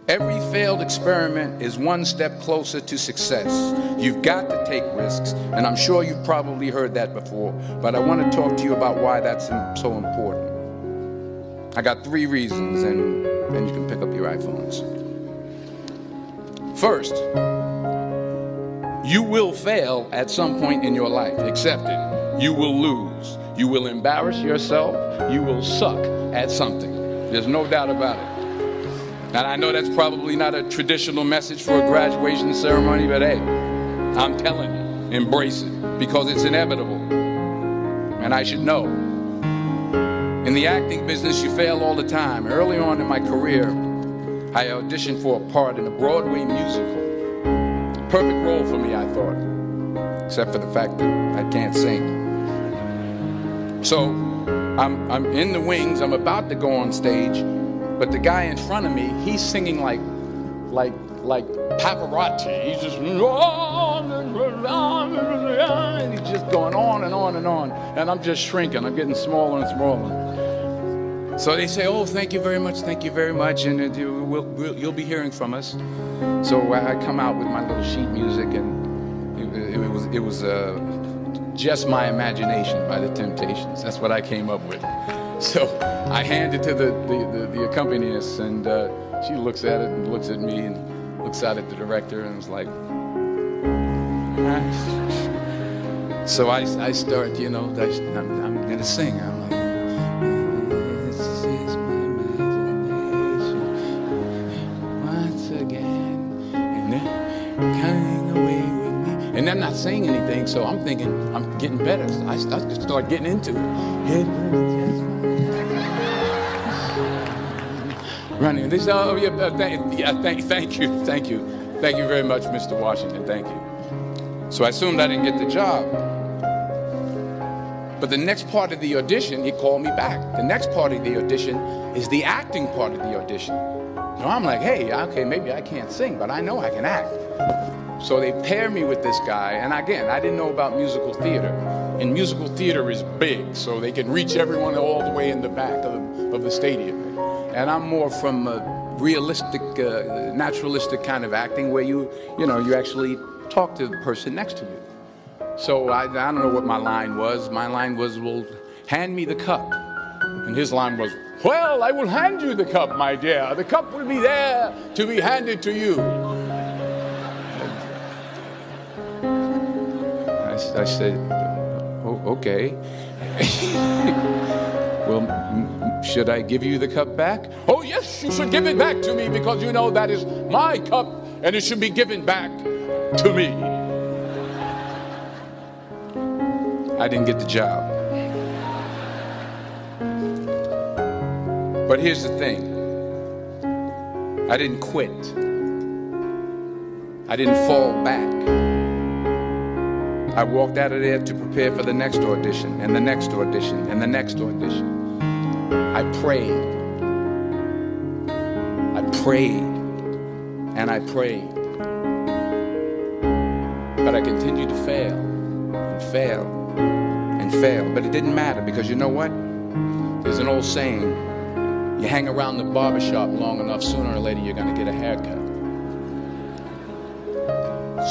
Every failed experiment is one step closer to success. You've got to take risks, and I'm sure you've probably heard that before, but I want to talk to you about why that's so important. I got 3 reasons, and then you can pick up your iPhones. First, you will fail at some point in your life. Accept it. You will lose. You will embarrass yourself. You will suck at something. There's no doubt about it. And I know that's probably not a traditional message for a graduation ceremony, but hey, I'm telling you, embrace it, because it's inevitable. And I should know. In the acting business, you fail all the time. Early on in my career, I auditioned for a part in a Broadway musical. Perfect role for me, I thought, except for the fact that I can't sing. So I'm in the wings, I'm about to go on stage, but the guy in front of me, he's singing like Pavarotti. He's just, and he's just going on and on and on. And I'm just shrinking. I'm getting smaller and smaller. So they say, oh, thank you very much, and you'll be hearing from us. So I come out with my little sheet music, and it was Just My Imagination by the Temptations. That's what I came up with. So I hand it to the accompanist, and she looks at it and looks at me and looks out at the director and was like, so I start, I'm going to sing. I'm like, this is my imagination once again, and they're coming away with me. And I'm not saying anything, so I'm thinking I'm getting better. So I start getting into it. Running. They say, oh, yeah, thank you very much, Mr. Washington, thank you. So I assumed I didn't get the job. But the next part of the audition, he called me back. The next part of the audition is the acting part of the audition. So I'm like, hey, okay, maybe I can't sing, but I know I can act. So they pair me with this guy, and again, I didn't know about musical theater. And musical theater is big, so they can reach everyone all the way in the back of the stadium. And I'm more from a realistic, naturalistic kind of acting where you actually talk to the person next to you. So I don't know what my line was. My line was, well, hand me the cup. And his line was, well, I will hand you the cup, my dear. The cup will be there to be handed to you. I said, oh, okay. Well, should I give you the cup back? Oh, yes, you should give it back to me, because you know that is my cup and it should be given back to me. I didn't get the job. But here's the thing. I didn't quit. I didn't fall back. I walked out of there to prepare for the next audition, and the next audition, and the next audition. I prayed, and I prayed. But I continued to fail, and fail, and fail. But it didn't matter, because you know what? There's an old saying, you hang around the barbershop long enough, sooner or later you're going to get a haircut.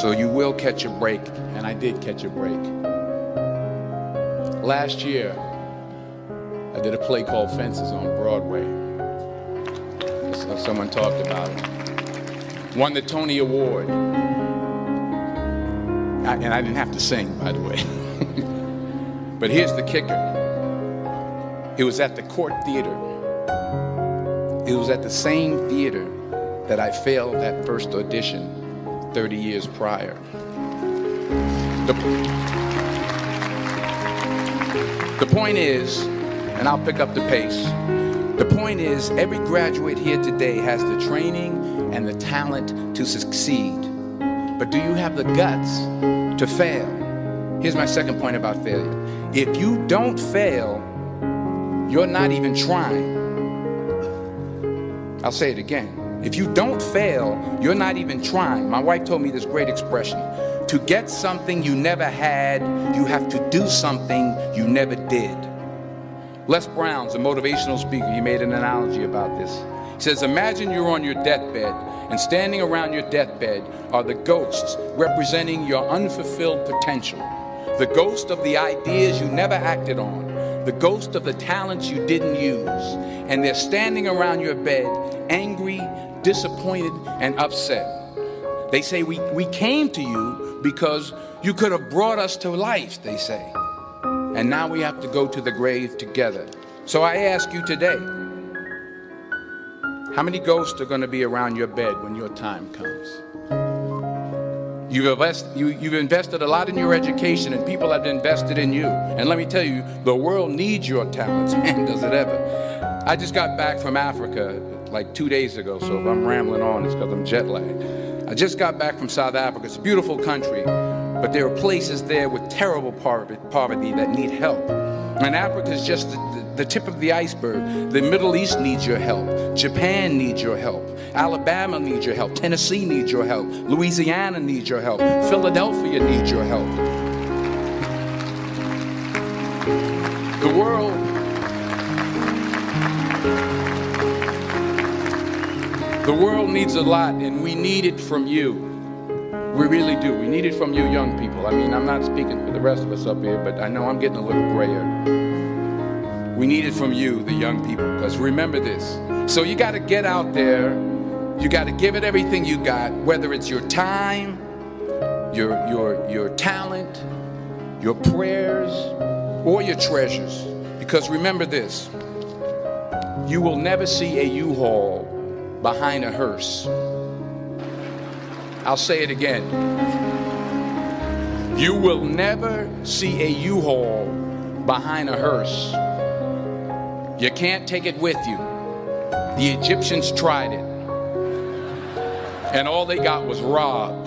So you will catch a break, and I did catch a break. Last year, I did a play called Fences on Broadway. Someone talked about it. Won the Tony Award. And I didn't have to sing, by the way. But here's the kicker. It was at the Court Theater. It was at the same theater that I failed that first audition 30 years prior. The point is, and I'll pick up the pace, the point is, every graduate here today has the training and the talent to succeed. But do you have the guts to fail? Here's my second point about failure. If you don't fail, you're not even trying. I'll say it again. If you don't fail, you're not even trying. My wife told me this great expression. To get something you never had, you have to do something you never did. Les Brown's a motivational speaker. He made an analogy about this. It says, imagine you're on your deathbed, and standing around your deathbed are the ghosts representing your unfulfilled potential. The ghost of the ideas you never acted on. The ghost of the talents you didn't use. And they're standing around your bed, angry, disappointed, and upset. They say, we came to you because you could have brought us to life, they say. And now we have to go to the grave together. So I ask you today, how many ghosts are going to be around your bed when your time comes? You've invested a lot in your education, and people have invested in you. And let me tell you, the world needs your talents, man, does it ever. I just got back from Africa like 2 days ago, so if I'm rambling on, it's because I'm jet lagged. I just got back from South Africa. It's a beautiful country, but there are places there with terrible poverty that need help. And Africa is just the tip of the iceberg. The Middle East needs your help. Japan needs your help. Alabama needs your help. Tennessee needs your help. Louisiana needs your help. Philadelphia needs your help. The world needs a lot, and we need it from you. We really do. We need it from you young people. I mean, I'm not speaking for the rest of us up here, but I know I'm getting a little grayer. We need it from you, the young people, because remember this. So you got to get out there. You got to give it everything you got, whether it's your time, your talent, your prayers, or your treasures. Because remember this. You will never see a U-Haul behind a hearse. I'll say it again. You will never see a U-Haul behind a hearse. You can't take it with you. The Egyptians tried it, and all they got was robbed.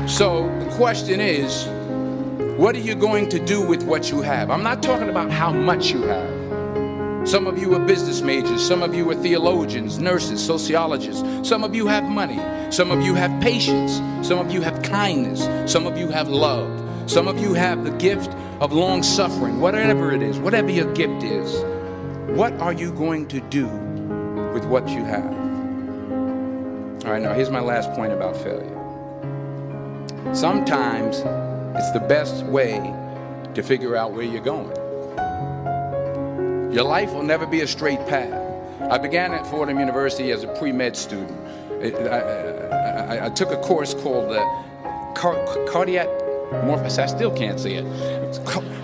So the question is, what are you going to do with what you have? I'm not talking about how much you have. Some of you are business majors. Some of you are theologians, nurses, sociologists. Some of you have money. Some of you have patience. Some of you have kindness. Some of you have love. Some of you have the gift of long suffering. Whatever it is, whatever your gift is, what are you going to do with what you have? All right, now here's my last point about failure. Sometimes it's the best way to figure out where you're going. Your life will never be a straight path. I began at Fordham University as a pre-med student. I took a course called cardiac morphogenesis. I still can't say it.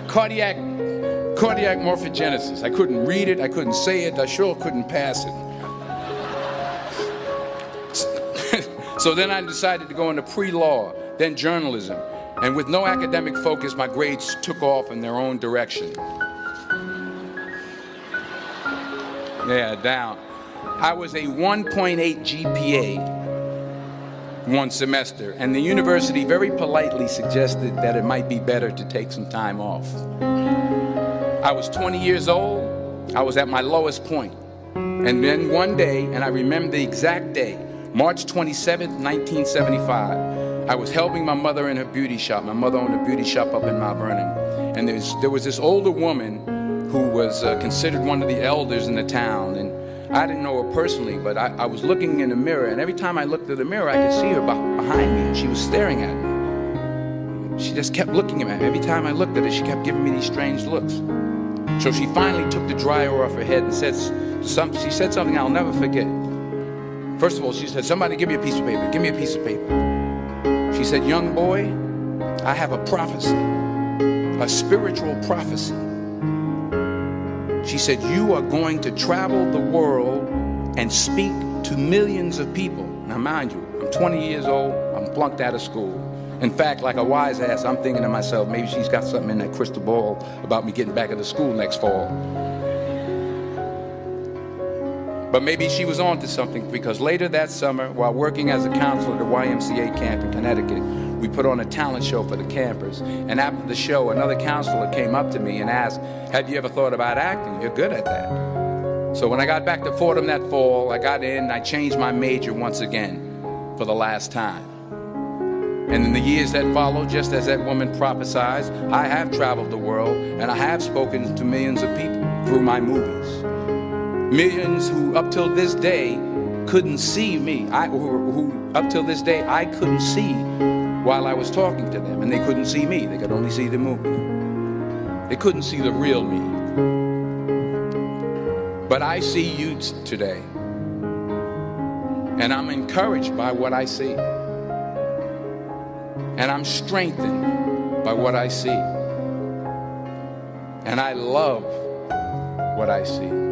Cardiac morphogenesis. I couldn't read it. I couldn't say it. I sure couldn't pass it. So then I decided to go into pre-law, then journalism. And with no academic focus, my grades took off in their own direction. Yeah, down. I was a 1.8 GPA one semester, and the university very politely suggested that it might be better to take some time off. I was 20 years old. I was at my lowest point. And then one day, and I remember the exact day, March 27th, 1975, I was helping my mother in her beauty shop. My mother owned a beauty shop up in Mount Vernon. And there was this older woman who was considered one of the elders in the town. And I didn't know her personally, but I was looking in the mirror, and every time I looked at the mirror, I could see her behind me, and she was staring at me. She just kept looking at me. Every time I looked at her, she kept giving me these strange looks. So she finally took the dryer off her head and said something I'll never forget. First of all, she said, "Somebody give me a piece of paper. Give me a piece of paper." She said, "Young boy, I have a prophecy, a spiritual prophecy." She said, "You are going to travel the world and speak to millions of people." Now, mind you, I'm 20 years old. I'm flunked out of school. In fact, like a wise ass, I'm thinking to myself, maybe she's got something in that crystal ball about me getting back into school next fall. But maybe she was on to something, because later that summer, while working as a counselor at the YMCA camp in Connecticut, we put on a talent show for the campers. And after the show, another counselor came up to me and asked, "Have you ever thought about acting? You're good at that." So when I got back to Fordham that fall, I got in and I changed my major once again for the last time. And in the years that followed, just as that woman prophesied, I have traveled the world and I have spoken to millions of people. through my movies. Millions who up till this day couldn't see me. Who up till this day I couldn't see while I was talking to them, and they couldn't see me. They could only see the movie. They couldn't see the real me. But I see you today, and I'm encouraged by what I see, and I'm strengthened by what I see, and I love what I see.